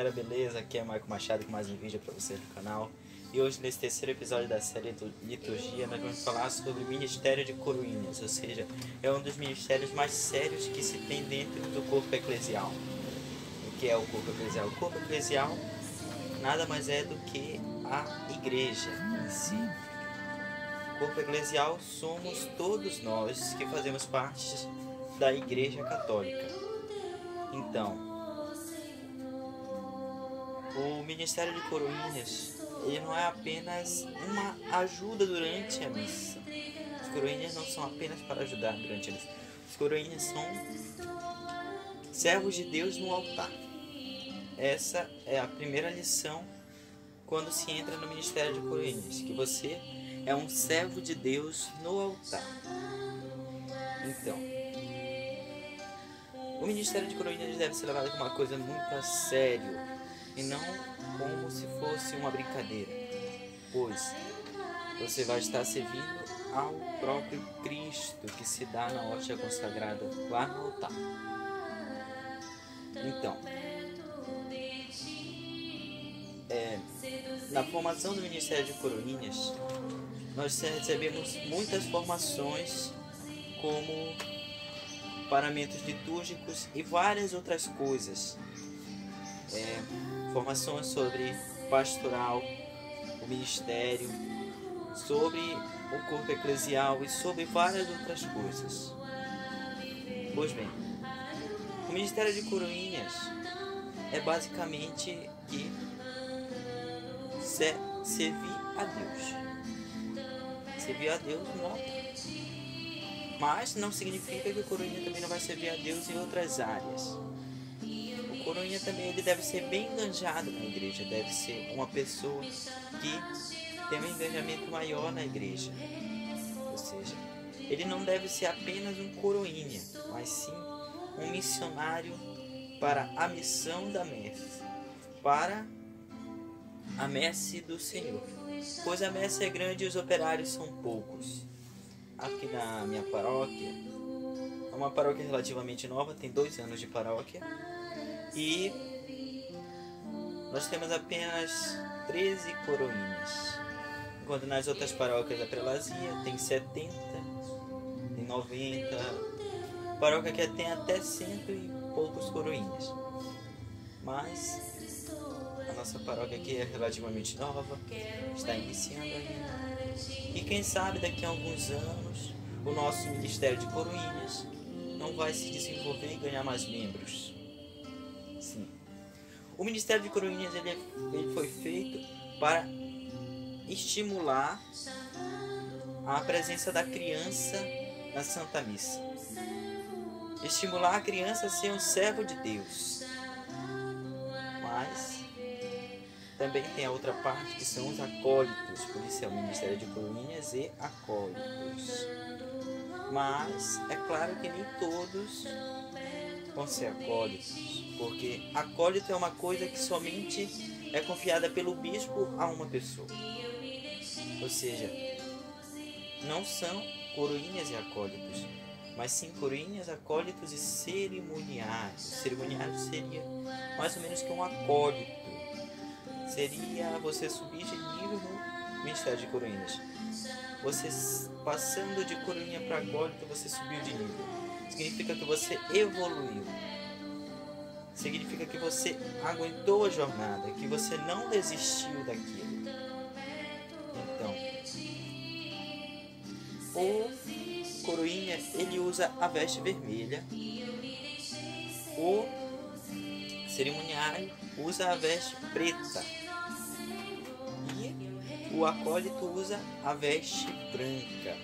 galera, beleza? Aqui é Marco Machado com mais um vídeo para vocês no canal. E hoje, nesse terceiro episódio da série do Liturgia, nós vamos falar sobre o Ministério de Coroinhas, ou seja, é um dos ministérios mais sérios que se tem dentro do corpo eclesial. O que é o corpo eclesial? O corpo eclesial nada mais é do que a igreja em si. O corpo eclesial somos todos nós que fazemos parte da Igreja Católica. Então, o Ministério de Coroinhas, ele não é apenas uma ajuda durante a missa. Os coroinhas não são apenas para ajudar durante a missa. Os coroinhas são servos de Deus no altar. Essa é a primeira lição quando se entra no Ministério de Coroinhas, que você é um servo de Deus no altar. Então, o Ministério de Coroinhas deve ser levado como uma coisa muito a sério e não como se fosse uma brincadeira, pois você vai estar servindo ao próprio Cristo que se dá na hóstia consagrada lá no altar. Então, na formação do Ministério de Coroinhas, nós recebemos muitas formações como paramentos litúrgicos e várias outras coisas. Formações sobre pastoral, o ministério, sobre o corpo eclesial e sobre várias outras coisas. Pois bem, o Ministério de Coroinhas é basicamente que servir a Deus. Servir a Deus no altar. Mas não significa que o coroinha também não vai servir a Deus em outras áreas. O coroinha também ele deve ser bem enganjado na igreja, deve ser uma pessoa que tem um engajamento maior na igreja. Ou seja, ele não deve ser apenas um coroinha, mas sim um missionário para a missão da messe, para a messe do Senhor. Pois a messe é grande e os operários são poucos. Aqui na minha paróquia, é uma paróquia relativamente nova, tem 2 anos de paróquia, e nós temos apenas 13 coroinhas, enquanto nas outras paróquias da prelazia tem 70, tem 90, paróquia que tem até 100 e poucos coroinhas. Mas a nossa paróquia aqui é relativamente nova, está iniciando ainda. E quem sabe daqui a alguns anos o nosso Ministério de Coroinhas não vai se desenvolver e ganhar mais membros. Sim. O Ministério de Coroinhas ele foi feito para estimular a presença da criança na Santa Missa. Estimular a criança a ser um servo de Deus. Mas também tem a outra parte que são os acólitos, por isso é o Ministério de Coroinhas e acólitos. Mas é claro que nem todos vão ser acólitos, porque acólito é uma coisa que somente é confiada pelo bispo a uma pessoa. Ou seja, não são coroinhas e acólitos, mas sim coroinhas, acólitos e cerimoniários. Cerimoniário seria mais ou menos que um acólito. Seria você subir de nível no Ministério de Coroinhas. Você passando de coroinha para acólito, você subiu de nível. Significa que você evoluiu. Significa que você aguentou a jornada, que você não desistiu daquilo. Então, o coroinha, ele usa a veste vermelha. O cerimoniário usa a veste preta. E o acólito usa a veste branca.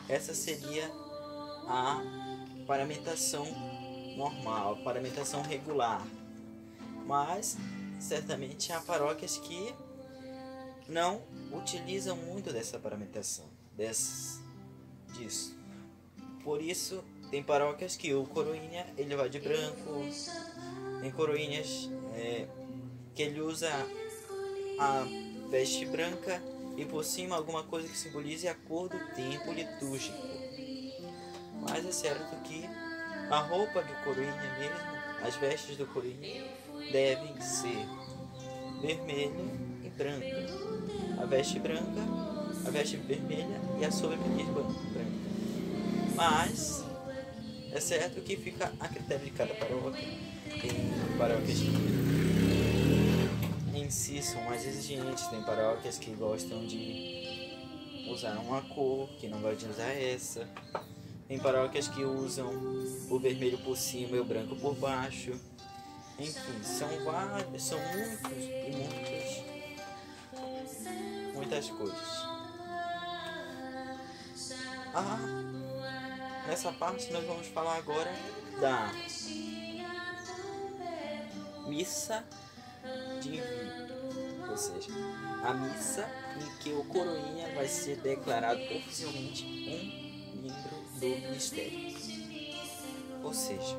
Essa seria a paramentação normal, a paramentação regular. Mas certamente há paróquias que não utilizam muito dessa paramentação, disso. Por isso tem paróquias que o coroinha ele vai de branco. Tem coroinhas que ele usa a veste branca e por cima alguma coisa que simbolize a cor do tempo litúrgico. Mas é certo que a roupa do coroinha mesmo, as vestes do coroinha devem ser vermelho e branco. A veste branca, a veste vermelha e a sobremesa branca. Mas é certo que fica a critério de cada paróquia. Tem paróquias que em si são mais exigentes, tem paróquias que gostam de usar uma cor, que não gostam de usar essa. Tem paróquias que usam o vermelho por cima e o branco por baixo. Enfim, são muitas coisas. Nessa parte nós vamos falar agora da missa de envio, ou seja, a missa em que o coroinha vai ser declarado oficialmente um membro do ministério. Ou seja,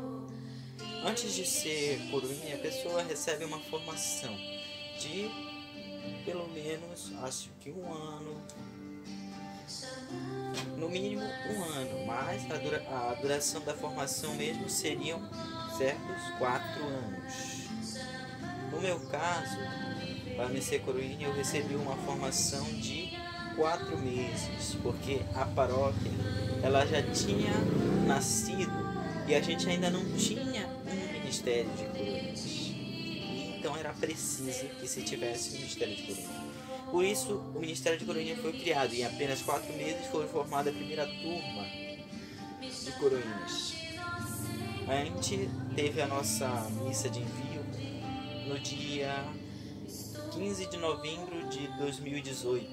antes de ser coroinha, a pessoa recebe uma formação de pelo menos, acho que um ano, no mínimo um ano, mas a duração da formação mesmo seriam certos 4 anos. No meu caso, para me ser coroinha, eu recebi uma formação de 4 meses, porque a paróquia ela já tinha nascido e a gente ainda não tinha um ministério de coroinhas. Então era preciso que se tivesse um ministério de coroinha. Por isso, o Ministério de Coroinha foi criado e em apenas 4 meses foi formada a primeira turma de coroinhas. A gente teve a nossa missa de envio no dia 15 de novembro de 2018,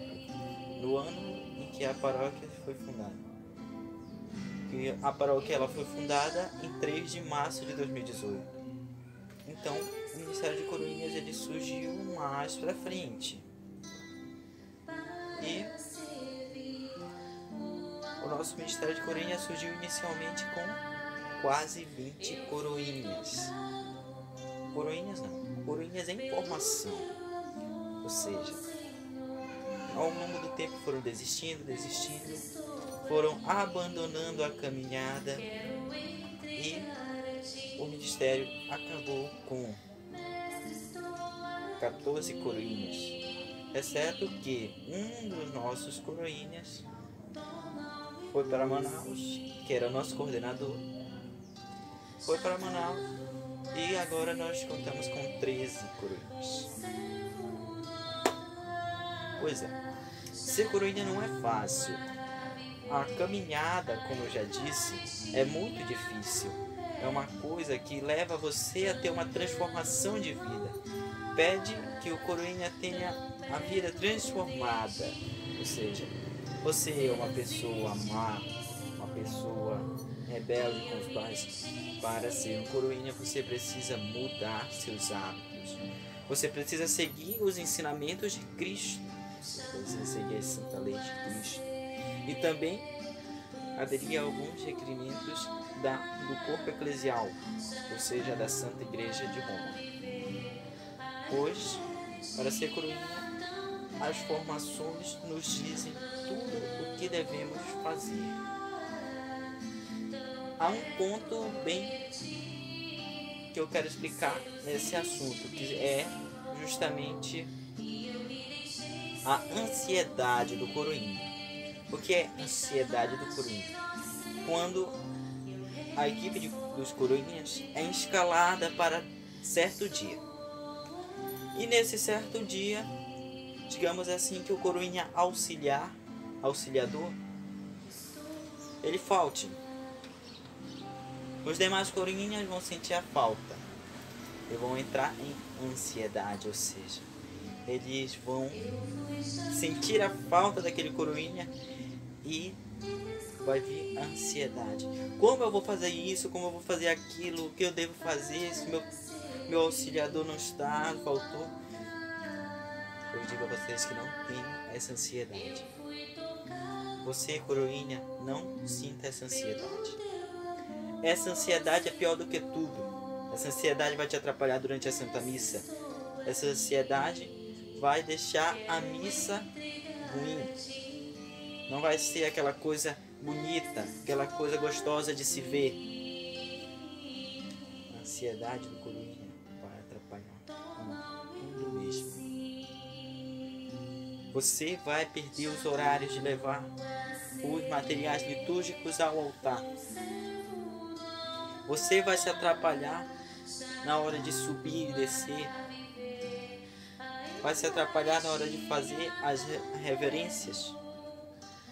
no ano em que a paróquia foi fundada. E a paróquia ela foi fundada em 3 de março de 2018. Então, o Ministério de Coroinhas ele surgiu mais pra frente. E o nosso Ministério de Coroinha surgiu inicialmente com quase 20 coroinhas. Coroinhas não, coroinhas em formação. Ou seja, ao longo do tempo foram desistindo, foram abandonando a caminhada e o Ministério acabou com 14 coroinhas. Exceto que um dos nossos coroinhas foi para Manaus, que era o nosso coordenador, foi para Manaus e agora nós contamos com 13 coroinhas. Pois é, ser coroinha não é fácil. A caminhada, como eu já disse, é muito difícil. É uma coisa que leva você a ter uma transformação de vida. Pede que o coroinha tenha a vida transformada, ou seja, você é uma pessoa má, uma pessoa rebelde com os pais. Para ser um coroinha você precisa mudar seus hábitos, você precisa seguir os ensinamentos de Cristo, você precisa seguir a santa lei de Cristo e também aderir a alguns requerimentos do corpo eclesial, ou seja, da Santa Igreja de Roma. Pois, para ser coroinha, as formações nos dizem tudo o que devemos fazer. Há um ponto bem que eu quero explicar nesse assunto, que é justamente a ansiedade do coroinha. O que é ansiedade do coroinha? Quando a equipe dos coroinhas é escalada para certo dia. E nesse certo dia, digamos assim, que o coroinha auxiliador, ele falte. Os demais coroinhas vão sentir a falta e vão entrar em ansiedade, ou seja, eles vão sentir a falta daquele coroinha e vai vir a ansiedade. Como eu vou fazer isso? Como eu vou fazer aquilo? O que eu devo fazer? Se meu auxiliador não está, faltou. Eu digo a vocês que não tenham essa ansiedade. Você, coroinha, não sinta essa ansiedade. Essa ansiedade é pior do que tudo. Essa ansiedade vai te atrapalhar durante a Santa Missa. Essa ansiedade vai deixar a missa ruim. Não vai ser aquela coisa bonita, aquela coisa gostosa de se ver. A ansiedade do coroinha vai atrapalhar tudo mesmo. Você vai perder os horários de levar os materiais litúrgicos ao altar. Você vai se atrapalhar na hora de subir e descer. Vai se atrapalhar na hora de fazer as reverências.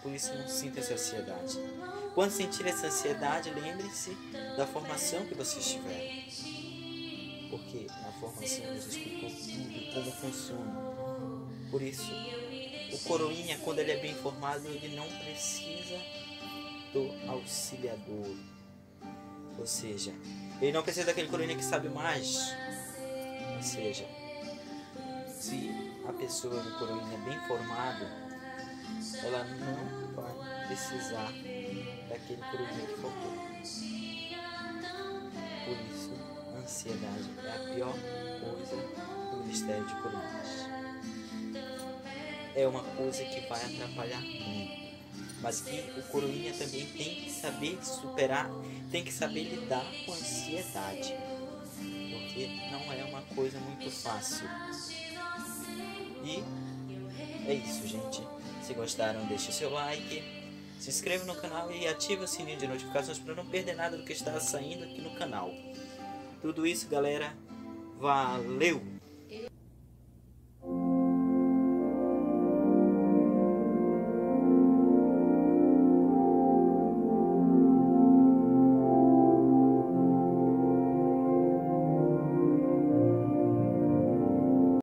Por isso não sinta essa ansiedade. Quando sentir essa ansiedade, lembre-se da formação que vocês tiveram. Porque na formação Deus explicou tudo, como funciona. Por isso, o coroinha, quando ele é bem formado, ele não precisa do auxiliador. Ou seja, ele não precisa daquele coroinha que sabe mais. Ou seja, se a pessoa do coroinha é bem formado, ela não vai precisar daquele coroinha que faltou. Por isso, a ansiedade é a pior coisa do ministério de coroinhas. É uma coisa que vai atrapalhar muito. Mas que o coroinha também tem que saber superar, tem que saber lidar com a ansiedade. Porque não é uma coisa muito fácil. E é isso, gente. Se gostaram, deixe o seu like, se inscreva no canal e ative o sininho de notificações para não perder nada do que está saindo aqui no canal. Tudo isso, galera. Valeu!